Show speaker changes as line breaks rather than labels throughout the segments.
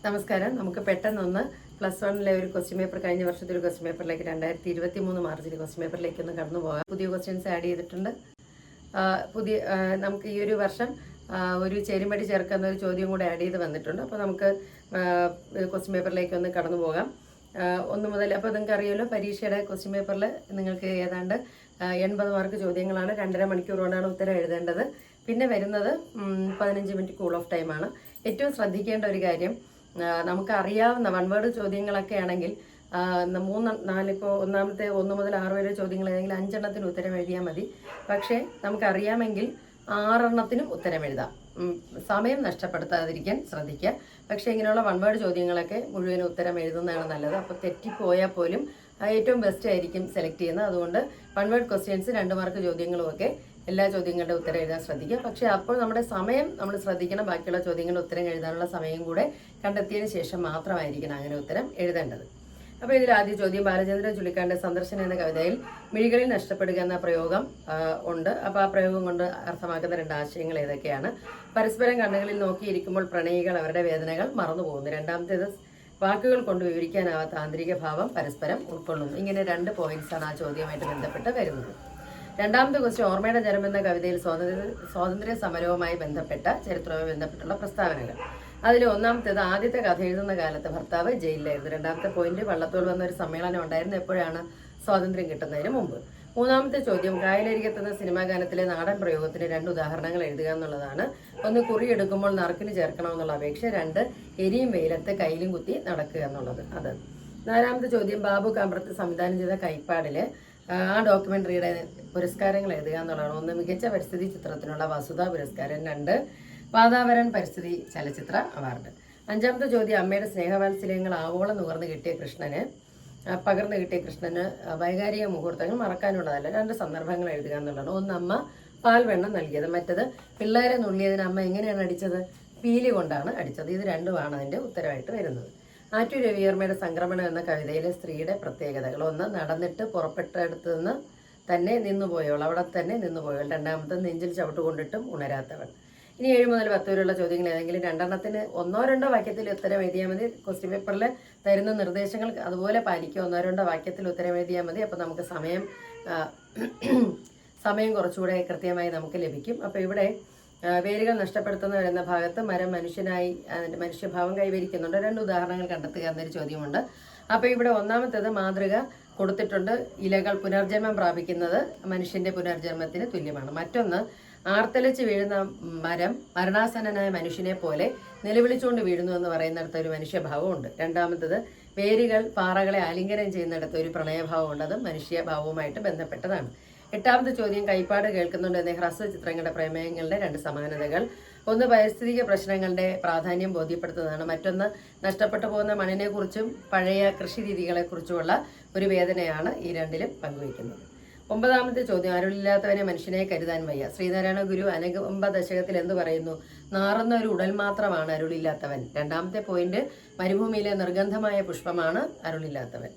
നമസ്കാരം. നമുക്ക് പെട്ടെന്നൊന്ന് +1 ഒരു ക്വസ്റ്റ്യൻ പേപ്പർ കഴിഞ്ഞ വർഷത്തെ ഒരു ക്വസ്റ്റ്യൻ പേപ്പറിലേക്ക് 2023 മാർച്ചിൽ ക്വസ്റ്റ്യൻ പേപ്പറിലേക്ക് ഒന്ന് കടന്നു പോകാം. പുതിയ ക്വസ്റ്റ്യൻസ് ആഡ് ചെയ്തിട്ടുണ്ട്. നമുക്ക് ഈ ഒരു വർഷം ഒരു ചേരുംപടി ചേർക്കുന്ന ഒരു ചോദ്യം കൂടെ ആഡ് ചെയ്ത് വന്നിട്ടുണ്ട്. അപ്പോൾ നമുക്ക് ക്വസ്റ്റ്യൻ പേപ്പറിലേക്ക് ഒന്ന് കടന്നു പോകാം. 1 മുതൽ അപ്പോൾ നിങ്ങൾക്ക് അറിയാമല്ലോ, പരീക്ഷയുടെ ക്വസ്റ്റ്യൻ പേപ്പറിൽ നിങ്ങൾക്ക് ഏതാണ്ട് 80 മാർക്ക് ചോദ്യങ്ങളാണ്. 2.5 മണിക്കൂർ കൊണ്ടാണ് ഉത്തരം എഴുതേണ്ടത്. പിന്നെ വരുന്നത് 15 മിനിറ്റ് കൂൾ ഓഫ് ടൈമാണ്. ഏറ്റവും ശ്രദ്ധിക്കേണ്ട ഒരു കാര്യം, നമുക്ക് അറിയാവുന്ന 1 വേർഡ് ചോദ്യങ്ങളൊക്കെ ആണെങ്കിൽ 3, 4 ഇപ്പോൾ ഒന്നാമത്തെ 1 മുതൽ 6 വരെ ചോദ്യങ്ങൾ ഏതെങ്കിലും 5 എണ്ണത്തിന് ഉത്തരം എഴുതിയാൽ മതി. പക്ഷേ നമുക്കറിയാമെങ്കിൽ 6 എണ്ണത്തിനും ഉത്തരം എഴുതാം. സമയം നഷ്ടപ്പെടുത്താതിരിക്കാൻ ശ്രദ്ധിക്കുക. പക്ഷേ ഇങ്ങനെയുള്ള 1 വേർഡ് ചോദ്യങ്ങളൊക്കെ മുഴുവൻ ഉത്തരം എഴുതുന്നതാണ് നല്ലത്. അപ്പോൾ തെറ്റിപ്പോയാൽ പോലും ഏറ്റവും ബെസ്റ്റ് ആയിരിക്കും സെലക്ട് ചെയ്യുന്നത്. അതുകൊണ്ട് 1 വേർഡ് ക്വസ്റ്റ്യൻസ് 2 മാർക്ക് ചോദ്യങ്ങളുമൊക്കെ എല്ലാ ചോദ്യങ്ങളുടെ ഉത്തരം എഴുതാൻ ശ്രദ്ധിക്കുക. പക്ഷേ അപ്പോൾ നമ്മുടെ സമയം നമ്മൾ ശ്രദ്ധിക്കണം. ബാക്കിയുള്ള ചോദ്യങ്ങളുടെ ഉത്തരം എഴുതാനുള്ള സമയം കൂടെ കണ്ടെത്തിയതിന് ശേഷം മാത്രമായിരിക്കണം അങ്ങനെ ഉത്തരം എഴുതേണ്ടത്. അപ്പോൾ ഇതിൽ ആദ്യ ചോദ്യം, ബാലചന്ദ്രൻ ചുള്ളിക്കാടിന്റെ സന്ദർശനം എന്ന കവിതയിൽ മിഴികളിൽ നഷ്ടപ്പെടുക എന്ന പ്രയോഗം ഉണ്ട്. അപ്പോൾ ആ പ്രയോഗം കൊണ്ട് അർത്ഥമാക്കുന്ന 2 ആശയങ്ങൾ ഏതൊക്കെയാണ്? പരസ്പരം കണ്ണുകളിൽ നോക്കിയിരിക്കുമ്പോൾ പ്രണയികൾ അവരുടെ വേദനകൾ മറന്നുപോകുന്നു. രണ്ടാമത്തേത്, വാക്കുകൾ കൊണ്ട് വിവരിക്കാനാവാത്ത ആന്തരിക ഭാവം പരസ്പരം ഉൾക്കൊള്ളുന്നു. ഇങ്ങനെ 2 പോയിന്റ്സാണ് ആ ചോദ്യമായിട്ട് ബന്ധപ്പെട്ട് വരുന്നത്. രണ്ടാമത്തെ ക്വസ്റ്റ്യൻ, ഓർമ്മയുടെ ജനം എന്ന കവിതയിൽ സ്വാതന്ത്ര്യ സമരവുമായി ബന്ധപ്പെട്ട ചരിത്രവുമായി ബന്ധപ്പെട്ടുള്ള പ്രസ്താവനകൾ. അതിൽ ഒന്നാമത്തേത്, ആദ്യത്തെ കഥ എഴുതുന്ന കാലത്ത് ഭർത്താവ് ജയിലിലായിരുന്നു. രണ്ടാമത്തെ പോയിന്റ്, വള്ളത്തോൾ വന്ന ഒരു സമ്മേളനം ഉണ്ടായിരുന്നു. എപ്പോഴാണ്? സ്വാതന്ത്ര്യം കിട്ടുന്നതിന് മുമ്പ്. മൂന്നാമത്തെ ചോദ്യം, കായലരികത്തെന്ന സിനിമാ ഗാനത്തിലെ നാടൻ പ്രയോഗത്തിന് 2 ഉദാഹരണങ്ങൾ എഴുതുക എന്നുള്ളതാണ്. 1, കുറി എടുക്കുമ്പോൾ നറുക്കിന് ചേർക്കണമെന്നുള്ള അപേക്ഷ. 2, എരിയും വെയിലത്ത് കയ്യിലും കുത്തി നടക്കുക എന്നുള്ളത്. അത്. 4ാമത്തെ ചോദ്യം, ബാബു കാമ്പ്രത്ത് സംവിധാനം ചെയ്ത കൈപ്പാടില് ആ ഡോക്യുമെന്ററിയുടെ പുരസ്കാരങ്ങൾ എഴുതുക എന്നുള്ളതാണ്. 1, മികച്ച പരിസ്ഥിതി ചിത്രത്തിനുള്ള വസുധ പുരസ്കാരം. 2, വാതാവരൺ പരിസ്ഥിതി ചലച്ചിത്ര അവാർഡ്. 5ാമത്തെ ചോദ്യം, അമ്മയുടെ സ്നേഹവാത്സല്യങ്ങൾ ആവോളം പകർന്നു കിട്ടിയ കൃഷ്ണന് വൈകാരിക മുഹൂർത്തങ്ങൾ മറക്കാനുള്ളതല്ല. 2 സന്ദർഭങ്ങൾ എഴുതുക എന്നുള്ളതാണ്. 1, അമ്മ പാൽ വെണ്ണം നൽകിയത്. മറ്റത്, പിള്ളേരെ നുള്ളിയതിന് അമ്മ എങ്ങനെയാണ് അടിച്ചത്? പീലി കൊണ്ടാണ് അടിച്ചത്. ഇത് 2മാണ് അതിന്റെ ഉത്തരവായിട്ട് വരുന്നത്. ആറ്റൂർ രവിവർമ്മയുടെ സംക്രമണം എന്ന കവിതയിലെ സ്ത്രീയുടെ പ്രത്യേകതകൾ. 1, നടന്നിട്ട് പുറപ്പെട്ടെടുത്ത് നിന്ന് തന്നെ നിന്നുപോയവൾ, അവിടെ തന്നെ നിന്നുപോയവൾ. 2ാമത്തെ, നെഞ്ചിൽ ചവിട്ടുകൊണ്ടിട്ടും ഉണരാത്തവൾ. ഇനി 7 മുതൽ 10 വരെയുള്ള ചോദ്യങ്ങൾ ഏതെങ്കിലും 2 എണ്ണത്തിന് 1, 2 വാക്യത്തിൽ ഉത്തരം എഴുതിയാൽ മതി. ക്വസ്റ്റ്യൻ പേപ്പറിൽ തരുന്ന നിർദ്ദേശങ്ങൾ അതുപോലെ പാലിക്കുക. 1, 2 വാക്യത്തിൽ ഉത്തരം എഴുതിയാൽ മതി. അപ്പോൾ നമുക്ക് സമയം കുറച്ചുകൂടെ കൃത്യമായി നമുക്ക് ലഭിക്കും. അപ്പോൾ ഇവിടെ വേരുകൾ നഷ്ടപ്പെടുത്തുന്നവർ എന്ന ഭാഗത്ത് മരം മനുഷ്യനായി അതിൻ്റെ മനുഷ്യഭാവം കൈവരിക്കുന്നുണ്ട്. 2 ഉദാഹരണങ്ങൾ കണ്ടെത്തുക എന്നൊരു ചോദ്യമുണ്ട്. അപ്പോൾ ഇവിടെ ഒന്നാമത്തേത് മാതൃക കൊടുത്തിട്ടുണ്ട്. ഇലകൾ പുനർജന്മം പ്രാപിക്കുന്നത് മനുഷ്യന്റെ പുനർജന്മത്തിന് തുല്യമാണ്. മറ്റൊന്ന്, ആർത്തലച്ച് വീഴുന്ന മരം മരണാസന്നനായ മനുഷ്യനെ പോലെ നിലവിളിച്ചുകൊണ്ട് വീഴുന്നു എന്ന് പറയുന്നിടത്ത് ഒരു മനുഷ്യഭാവമുണ്ട്. 2ാമത്തേത്, വേരുകൾ പാറകളെ ആലിംഗനം ചെയ്യുന്നിടത്ത് ഒരു പ്രണയഭാവമുണ്ട്. അത് മനുഷ്യഭാവവുമായിട്ട് ബന്ധപ്പെട്ടതാണ്. 8ാമത്തെ ചോദ്യം, കൈപ്പാട് കേൾക്കുന്നുണ്ട് എന്ന ഹ്രസ്വ ചിത്രങ്ങളുടെ പ്രമേയങ്ങളുടെ 2 സമാനതകൾ. 1, പാരിസ്ഥിതിക പ്രശ്നങ്ങളുടെ പ്രാധാന്യം ബോധ്യപ്പെടുത്തുന്നതാണ്. മറ്റൊന്ന്, നഷ്ടപ്പെട്ടു പോകുന്ന മണ്ണിനെക്കുറിച്ചും പഴയ കൃഷി രീതികളെക്കുറിച്ചുമുള്ള ഒരു വേദനയാണ് ഈ 2ലും പങ്കുവയ്ക്കുന്നത്. 9ാമത്തെ ചോദ്യം, അരുളില്ലാത്തവനെ മനുഷ്യനെ കരുതാൻ വയ്യ. ശ്രീനാരായണ ഗുരു അനുകമ്പ ദശകത്തിൽ എന്ത് പറയുന്നു? നാറുന്ന ഒരു ഉടൽ മാത്രമാണ് അരുളില്ലാത്തവൻ. 2ാമത്തെ പോയിന്റ്, മരുഭൂമിയിലെ നിർഗന്ധമായ പുഷ്പമാണ് അരുളില്ലാത്തവൻ.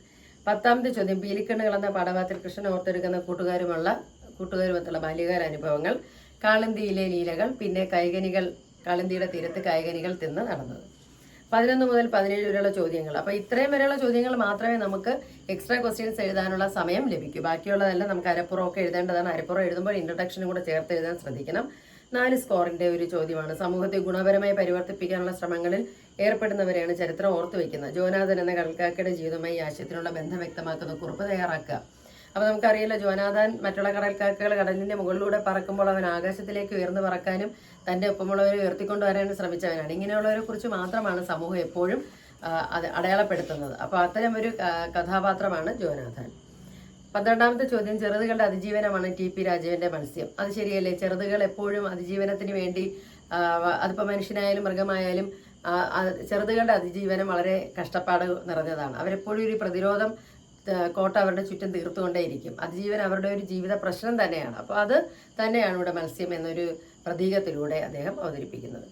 10ാമത്തെ ചോദ്യം, പീലിക്കണ്ണുകൾ എന്ന പാഠഭാഗത്തിൽ കൃഷ്ണൻ ഓർത്തെടുക്കുന്ന കൂട്ടുകാരുമൊത്തുള്ള ബാല്യകാല അനുഭവങ്ങൾ. കാളന്തിയിലെ ലീലകൾ. പിന്നെ കാളന്തിയുടെ തീരത്ത് കായ്കനികൾ തിന്ന് നടന്നത്. 11 മുതൽ 17 വരെയുള്ള ചോദ്യങ്ങൾ. അപ്പോൾ ഇത്രയും വരെയുള്ള ചോദ്യങ്ങൾ മാത്രമേ നമുക്ക് എക്സ്ട്രാ ക്വസ്റ്റ്യൻസ് എഴുതാനുള്ള സമയം ലഭിക്കൂ. ബാക്കിയുള്ളതെല്ലാം നമുക്ക് അരപ്പുറമൊക്കെ എഴുതേണ്ടതാണ്. അരപ്പുറം എഴുതുമ്പോൾ ഇൻട്രൊഡക്ഷനും കൂടെ ചേർത്ത് എഴുതാൻ ശ്രദ്ധിക്കണം. 4 സ്കോറിന്റെ ഒരു ചോദ്യമാണ്. സമൂഹത്തെ ഗുണപരമായി പരിവർത്തിപ്പിക്കാനുള്ള ശ്രമങ്ങളിൽ ഏർപ്പെടുന്നവരെയാണ് ചരിത്രം ഓർത്തു വയ്ക്കുന്നത്. ജോനാഥൻ എന്ന കടൽക്കാക്കയുടെ ജീവിതവുമായി ഈ ആശയത്തിനുള്ള ബന്ധം വ്യക്തമാക്കുന്ന കുറിപ്പ് തയ്യാറാക്കുക. അപ്പോൾ നമുക്കറിയില്ല, ജോനാഥൻ മറ്റുള്ള കടൽക്കാക്കകൾ കടലിന്റെ മുകളിലൂടെ പറക്കുമ്പോൾ അവൻ ആകാശത്തിലേക്ക് ഉയർന്നു പറക്കാനും തന്റെ ഒപ്പമുള്ളവരെ ഉയർത്തിക്കൊണ്ടുവരാനും ശ്രമിച്ചവനാണ്. ഇങ്ങനെയുള്ളവരെ കുറിച്ച് മാത്രമാണ് സമൂഹം എപ്പോഴും അത് അടയാളപ്പെടുത്തുന്നത്. അപ്പോൾ അത്തരം ഒരു കഥാപാത്രമാണ് ജോനാഥൻ. 12ാമത്തെ ചോദ്യം, ചെറുതുകളുടെ അതിജീവനമാണ് TP രാജീവന്റെ മത്സ്യം. അത് ശരിയല്ലേ? ചെറുതുകൾ എപ്പോഴും അതിജീവനത്തിന് വേണ്ടി, അതിപ്പോൾ മനുഷ്യനായാലും മൃഗമായാലും, ചെറുതുകളുടെ അതിജീവനം വളരെ കഷ്ടപ്പാട് നിറഞ്ഞതാണ്. അവരെപ്പോഴും ഒരു പ്രതിരോധം കോട്ട അവരുടെ ചുറ്റും തീർത്തുകൊണ്ടേയിരിക്കും. അതിജീവൻ അവരുടെ ഒരു ജീവിത പ്രശ്നം തന്നെയാണ്. അപ്പോൾ അത് തന്നെയാണ് ഇവിടെ മത്സ്യം എന്നൊരു പ്രതീകത്തിലൂടെ അദ്ദേഹം അവതരിപ്പിക്കുന്നത്.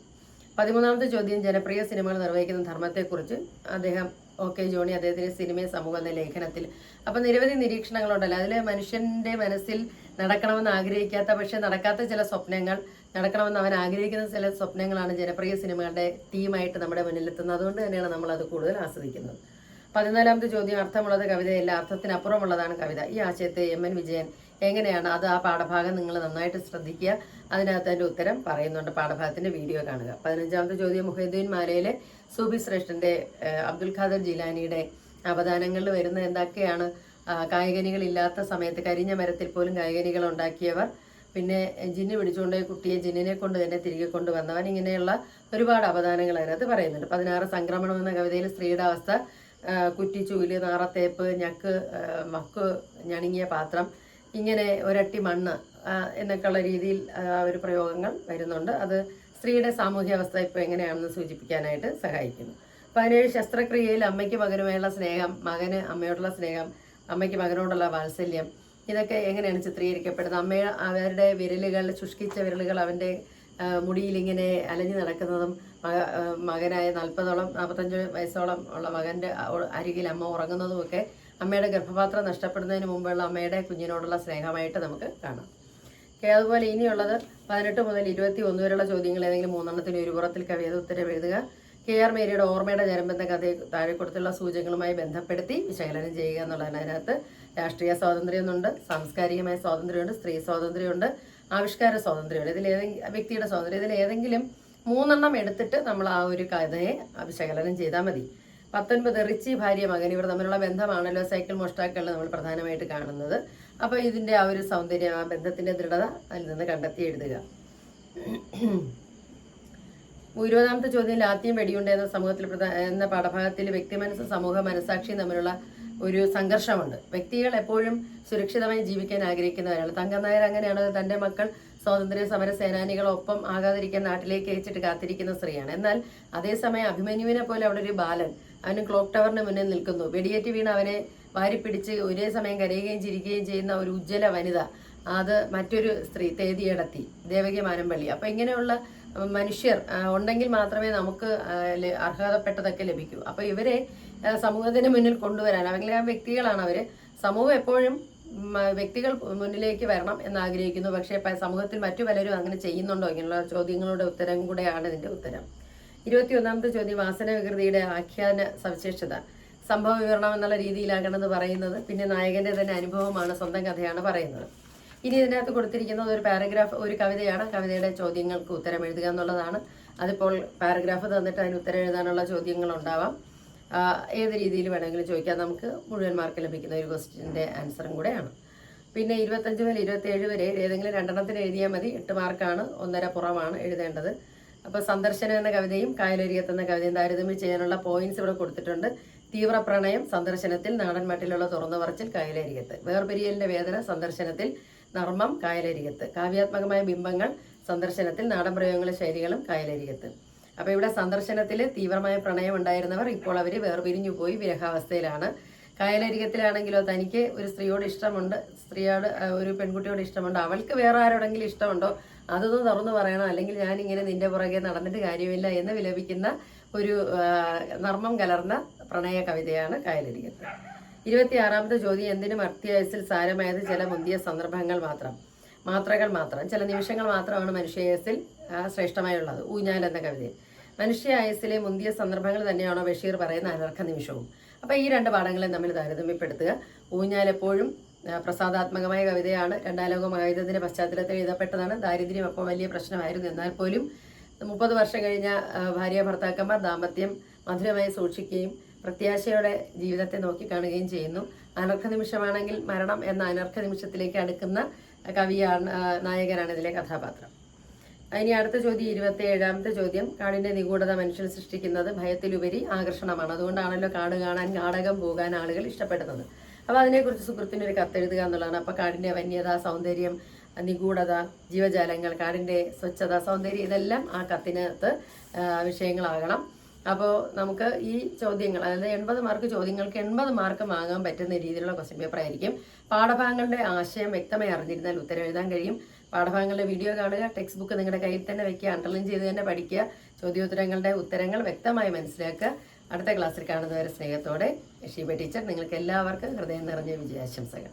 13ാമത്തെ ചോദ്യം, ജനപ്രിയ സിനിമകൾ നിർവഹിക്കുന്ന ധർമ്മത്തെക്കുറിച്ച് അദ്ദേഹം OK ജോണി അദ്ദേഹത്തിന്റെ സിനിമയെ സമൂഹം എന്ന ലേഖനത്തിൽ. അപ്പം നിരവധി നിരീക്ഷണങ്ങളുണ്ടല്ലോ. അതിൽ മനുഷ്യന്റെ മനസ്സിൽ നടക്കണമെന്ന് ആഗ്രഹിക്കാത്ത പക്ഷെ നടക്കാത്ത ചില സ്വപ്നങ്ങൾ നടക്കണമെന്ന് അവൻ ആഗ്രഹിക്കുന്ന ചില സ്വപ്നങ്ങളാണ് ജനപ്രിയ സിനിമകളുടെ തീമായിട്ട് നമ്മുടെ മുന്നിലെത്തുന്നത്. അതുകൊണ്ട് തന്നെയാണ് നമ്മളത് കൂടുതൽ ആസ്വദിക്കുന്നത്. 14ാമത്തെ ചോദ്യം, അർത്ഥമുള്ളത് കവിതയല്ല, അർത്ഥത്തിനപ്പുറമുള്ളതാണ് കവിത. ഈ ആശയത്തെ എം.എൻ. വിജയൻ എങ്ങനെയാണ് അത് ആ പാഠഭാഗം നിങ്ങൾ നന്നായിട്ട് ശ്രദ്ധിക്കുക. അതിനകത്ത് അതിൻ്റെ ഉത്തരം പറയുന്നുണ്ട്. പാഠഭാഗത്തിന്റെ വീഡിയോ കാണുക. 15ാമത്തെ ചോദ്യം, മുഹൈദ്ദീൻ മാലയിലെ സൂഫി ശ്രേഷ്ഠന്റെ അബ്ദുൽ ഖാദർ ജിലാനിയുടെ അവദാനങ്ങളിൽ വരുന്ന എന്തൊക്കെയാണ്? കായികനികളില്ലാത്ത സമയത്ത് കരിഞ്ഞ മരത്തിൽ പോലും കായികനികൾ ഉണ്ടാക്കിയവർ, പിന്നെ ജിന്ന് പിടിച്ചുകൊണ്ടുപോയി കുട്ടിയെ ജിന്നിനെ കൊണ്ട് തന്നെ തിരികെ കൊണ്ടുവന്നവൻ, ഇങ്ങനെയുള്ള ഒരുപാട് അവദാനങ്ങൾ അതിനകത്ത് പറയുന്നുണ്ട്. 16 സംക്രമണം എന്ന കവിതയിൽ സ്ത്രീയുടെ അവസ്ഥ, കുറ്റിച്ചൂല്, നാറത്തേപ്പ്, ഞക്ക്, മക്ക്, ഞണുങ്ങിയ പാത്രം, ഇങ്ങനെ ഒരട്ടി മണ്ണ് എന്നൊക്കെയുള്ള രീതിയിൽ ഒരു പ്രയോഗങ്ങൾ വരുന്നുണ്ട്. അത് സ്ത്രീയുടെ സാമൂഹ്യാവസ്ഥ ഇപ്പോൾ എങ്ങനെയാണെന്ന് സൂചിപ്പിക്കാനായിട്ട് സഹായിക്കുന്നു. 17 ശസ്ത്രക്രിയയിൽ അമ്മയ്ക്ക് മകനുമായുള്ള സ്നേഹം, മകന് അമ്മയോടുള്ള സ്നേഹം, അമ്മയ്ക്ക് മകനോടുള്ള വാത്സല്യം, ഇതൊക്കെ എങ്ങനെയാണ് ചിത്രീകരിക്കപ്പെടുന്നത്? അവരുടെ വിരലുകൾ, ശുഷ്കിച്ച വിരലുകൾ അവൻ്റെ മുടിയിൽ ഇങ്ങനെ അലഞ്ഞു നടക്കുന്നതും, മകനായ 45 വയസ്സോളം ഉള്ള മകൻ്റെ അരികിൽ അമ്മ ഉറങ്ങുന്നതുമൊക്കെ അമ്മയുടെ ഗർഭപാത്രം നഷ്ടപ്പെടുന്നതിന് മുമ്പുള്ള അമ്മയുടെ കുഞ്ഞിനോടുള്ള സ്നേഹമായിട്ട് നമുക്ക് കാണാം. അതുപോലെ ഇനിയുള്ളത് 18 മുതൽ 21 വരെയുള്ള ചോദ്യങ്ങൾ ഏതെങ്കിലും 3 ഒരു പുറത്തിൽ കവിത ഉത്തരം എഴുതുക. KR മേരിയുടെ ഓർമ്മയുടെ ജനബന്ധ കഥയെ താഴെ കൊടുത്തുള്ള സൂചകങ്ങളുമായി ബന്ധപ്പെടുത്തി വിശകലനം ചെയ്യുക എന്നുള്ളതാണ്. അതിനകത്ത് രാഷ്ട്രീയ സ്വാതന്ത്ര്യമുണ്ട്, സാംസ്കാരികമായ സ്വാതന്ത്ര്യമുണ്ട്, സ്ത്രീ സ്വാതന്ത്ര്യമുണ്ട്, ആവിഷ്കാര സ്വാതന്ത്ര്യമുണ്ട്. വ്യക്തിയുടെ സ്വാതന്ത്ര്യം, ഇതിലേതെങ്കിലും 3 എടുത്തിട്ട് നമ്മൾ ആ ഒരു കഥയെ വിശകലനം ചെയ്താൽ മതി. 19 റിച്ചി ഭാര്യ മകൻ, ഇവർ തമ്മിലുള്ള ബന്ധമാണല്ലോ സൈക്കിൾ മോഷ്ടാക്കളിൽ നമ്മൾ പ്രധാനമായിട്ട് കാണുന്നത്. അപ്പോൾ ഇതിൻ്റെ ആ ഒരു സൗന്ദര്യം, ആ ബന്ധത്തിൻ്റെ ദൃഢത അതിൽ നിന്ന് കണ്ടെത്തി എഴുതുക. 20ാമത്തെ ചോദ്യം, ലാത്തിയും വെടിയുണ്ട് എന്ന സമൂഹത്തിൽ എന്ന പാഠഭാഗത്തിൽ വ്യക്തിമനസ്സും സമൂഹ മനസാക്ഷിയും തമ്മിലുള്ള ഒരു സംഘർഷമുണ്ട്. വ്യക്തികൾ എപ്പോഴും സുരക്ഷിതമായി ജീവിക്കാൻ ആഗ്രഹിക്കുന്നവരാണ്. തങ്കനായർ അങ്ങനെയാണ്. തൻ്റെ മക്കൾ സ്വാതന്ത്ര്യ സമര സേനാനികളൊപ്പം ആകാതിരിക്കാൻ നാട്ടിലേക്ക് അയച്ചിട്ട് കാത്തിരിക്കുന്ന സ്ത്രീയാണ്. എന്നാൽ അതേസമയം അഭിമന്യുവിനെ പോലെ അവിടെ ഒരു ബാലൻ, അവന് ക്ലോക്ക് ടവറിന് മുന്നിൽ നിൽക്കുന്നു. വെടിയേറ്റ് വീണ് അവനെ വാരിപ്പിടിച്ച് ഒരേ സമയം കരയുകയും ചിരിക്കുകയും ചെയ്യുന്ന ഒരു ഉജ്ജ്വല വനിത, അത് മറ്റൊരു സ്ത്രീ തേതിയടത്തി, ദേവകി മാനമ്പള്ളി. അപ്പം ഇങ്ങനെയുള്ള മനുഷ്യർ ഉണ്ടെങ്കിൽ മാത്രമേ നമുക്ക് അർഹതപ്പെട്ടതൊക്കെ ലഭിക്കൂ. അപ്പോൾ ഇവരെ സമൂഹത്തിന് മുന്നിൽ കൊണ്ടുവരാൻ, അവരുടെ വ്യക്തികളാണ് അവർ. സമൂഹം എപ്പോഴും വ്യക്തികൾ മുന്നിലേക്ക് വരണം എന്നാഗ്രഹിക്കുന്നു. പക്ഷേ സമൂഹത്തിൽ മറ്റു പലരും അങ്ങനെ ചെയ്യുന്നുണ്ടോ? ഇങ്ങനെയുള്ള ചോദ്യങ്ങളുടെ ഉത്തരം കൂടെയാണ് ഇതിൻ്റെ ഉത്തരം. 21ാമത്തെ ചോദ്യം, വാസന വികൃതിയുടെ ആഖ്യാന സവിശേഷത. സംഭവ വിവരണം എന്നുള്ള രീതിയിലാകണമെന്ന് പറയുന്നത്. പിന്നെ നായകന്റെ തന്നെ അനുഭവമാണ്, സ്വന്തം കഥയാണ് പറയുന്നത്. ഇനി ഇതിനകത്ത് കൊടുത്തിരിക്കുന്നത് ഒരു പാരഗ്രാഫ്, ഒരു കവിതയാണ്. കവിതയുടെ ചോദ്യങ്ങൾക്ക് ഉത്തരം എഴുതുക എന്നുള്ളതാണ്. അതിപ്പോൾ പാരഗ്രാഫ് തന്നിട്ട് അതിന് ഉത്തരം എഴുതാനുള്ള ചോദ്യങ്ങളുണ്ടാവാം. ഏത് രീതിയിൽ വേണമെങ്കിലും ചോദിക്കാം. നമുക്ക് മുഴുവൻ മാർക്ക് ലഭിക്കുന്ന ഒരു ക്വസ്റ്റ്യൻ്റെ ആൻസറും കൂടെയാണ്. പിന്നെ 25 മുതൽ 27 വരെ ഏതെങ്കിലും 2 എഴുതിയാൽ മതി. 8 മാർക്കാണ്, 1.5 പുറമാണ് എഴുതേണ്ടത്. അപ്പോൾ സന്ദർശനം എന്ന കവിതയും കായലരികത്ത് എന്ന കവിതയും താരതമ്യം ചെയ്യാനുള്ള പോയിന്റ്സ് ഇവിടെ കൊടുത്തിട്ടുണ്ട്. തീവ്ര പ്രണയം സന്ദർശനത്തിൽ, നാടൻ മട്ടിലുള്ള തുറന്നു പറച്ചിൽ കായലരികത്ത്. വേർപിരിയലിന്റെ വേദന സന്ദർശനത്തിൽ, നർമ്മം കായലരികത്ത്. കാവ്യാത്മകമായ ബിംബങ്ങൾ സന്ദർശനത്തിൽ, നാടൻ പ്രയോഗങ്ങളും ശൈലികളും കായലരികത്ത്. അപ്പോൾ ഇവിടെ സന്ദർശനത്തിൽ തീവ്രമായ പ്രണയം ഉണ്ടായിരുന്നവർ ഇപ്പോൾ അവർ വേർപിരിഞ്ഞു പോയി വിരഹാവസ്ഥയിലാണ്. കായലരികത്തിലാണെങ്കിലോ തനിക്ക് ഒരു സ്ത്രീയോട് ഇഷ്ടമുണ്ട്, സ്ത്രീയോട് ഒരു പെൺകുട്ടിയോട് ഇഷ്ടമുണ്ട്, അവൾക്ക് വേറെ ആരോടെങ്കിലും ഇഷ്ടമുണ്ടോ അതൊന്നും തുറന്നു പറയണം, അല്ലെങ്കിൽ ഞാനിങ്ങനെ നിന്റെ പുറകെ നടന്നിട്ട് കാര്യമില്ല എന്ന് വിലപിക്കുന്ന ഒരു നർമ്മം കലർന്ന പ്രണയ കവിതയാണ് കായലരികത്ത്. 26ാമത്തെ ചോദ്യം, എന്തിനും അത്യാവശ്യത്തിൽ സാരമായത് ചില മുന്തിയ സന്ദർഭങ്ങൾ മാത്രകൾ മാത്രം, ചില നിമിഷങ്ങൾ മാത്രമാണ് മനുഷ്യായസിൽ ശ്രേഷ്ഠമായുള്ളത്. ഊഞ്ഞാൽ എന്ന കവിതയിൽ മനുഷ്യ ആയസിലെ മുന്തിയ സന്ദർഭങ്ങൾ തന്നെയാണോ ബഷീർ പറയുന്ന അനർഘ നിമിഷവും? അപ്പോൾ ഈ 2 പാഠങ്ങളെ തമ്മിൽ താരതമ്യപ്പെടുത്തുക. ഊഞ്ഞാൽ എപ്പോഴും പ്രസാദാത്മകമായ കവിതയാണ്. 2ാം ലോക മഹായുദ്ധത്തിന്റെ പശ്ചാത്തലത്തിൽ എഴുതപ്പെട്ടതാണ്. ദാരിദ്ര്യം അപ്പോൾ വലിയ പ്രശ്നമായിരുന്നു. എന്നാൽ പോലും 30 വർഷം കഴിഞ്ഞ ഭാര്യ ഭർത്താക്കന്മാർ ദാമ്പത്യം മധുരമായി സൂക്ഷിക്കുകയും പ്രത്യാശയോടെ ജീവിതത്തെ നോക്കിക്കാണുകയും ചെയ്യുന്നു. അനർഘ നിമിഷമാണെങ്കിൽ മരണം എന്ന അനർഘ നിമിഷത്തിലേക്ക് അടുക്കുന്ന കവിയാണ്, നായകനാണ് ഇതിലെ കഥാപാത്രം. ഇനി അടുത്ത ചോദ്യം 27ാമത്തെ ചോദ്യം, കാടിന്റെ നിഗൂഢത മനുഷ്യൻ സൃഷ്ടിക്കുന്നത് ഭയത്തിലുപരി ആകർഷണമാണ്. അതുകൊണ്ടാണല്ലോ കാട് കാണാൻ, നാടകം പോകാൻ ആളുകൾ ഇഷ്ടപ്പെടുന്നത്. അപ്പോൾ അതിനെക്കുറിച്ച് സുഹൃത്തിനൊരു കത്തെഴുതുക എന്നുള്ളതാണ്. അപ്പോൾ കാടിന്റെ വന്യത, സൗന്ദര്യം, നിഗൂഢത, ജീവജാലങ്ങൾ, കാടിന്റെ സ്വച്ഛത, സൗന്ദര്യം, ഇതെല്ലാം ആ കത്തിനകത്ത് വിഷയങ്ങളാകണം. അപ്പോൾ നമുക്ക് ഈ ചോദ്യങ്ങൾ, അതായത് 80 മാർക്ക് ചോദ്യങ്ങൾക്ക് 80 മാർക്ക് വാങ്ങാൻ പറ്റുന്ന രീതിയിലുള്ള ക്വസ്റ്റ്യൻ പേപ്പർ ആയിരിക്കും. പാഠഭാഗങ്ങളുടെ ആശയം വ്യക്തമായി അറിഞ്ഞിരുന്നാൽ ഉത്തരം എഴുതാൻ കഴിയും. പാഠഭാഗങ്ങളുടെ വീഡിയോ കാണുക, ടെക്സ്റ്റ് ബുക്ക് നിങ്ങളുടെ കയ്യിൽ തന്നെ വയ്ക്കുക, അണ്ടർലൈൻ ചെയ്ത് തന്നെ പഠിക്കുക, ചോദ്യോത്തരങ്ങളുടെ ഉത്തരങ്ങൾ വ്യക്തമായി മനസ്സിലാക്കുക. അടുത്ത ക്ലാസ്സിൽ കാണുന്നവരെ സ്നേഹത്തോടെ ഷീബ ടീച്ചർ. നിങ്ങൾക്ക് എല്ലാവർക്കും ഹൃദയം നിറഞ്ഞ വിജയാശംസകൾ.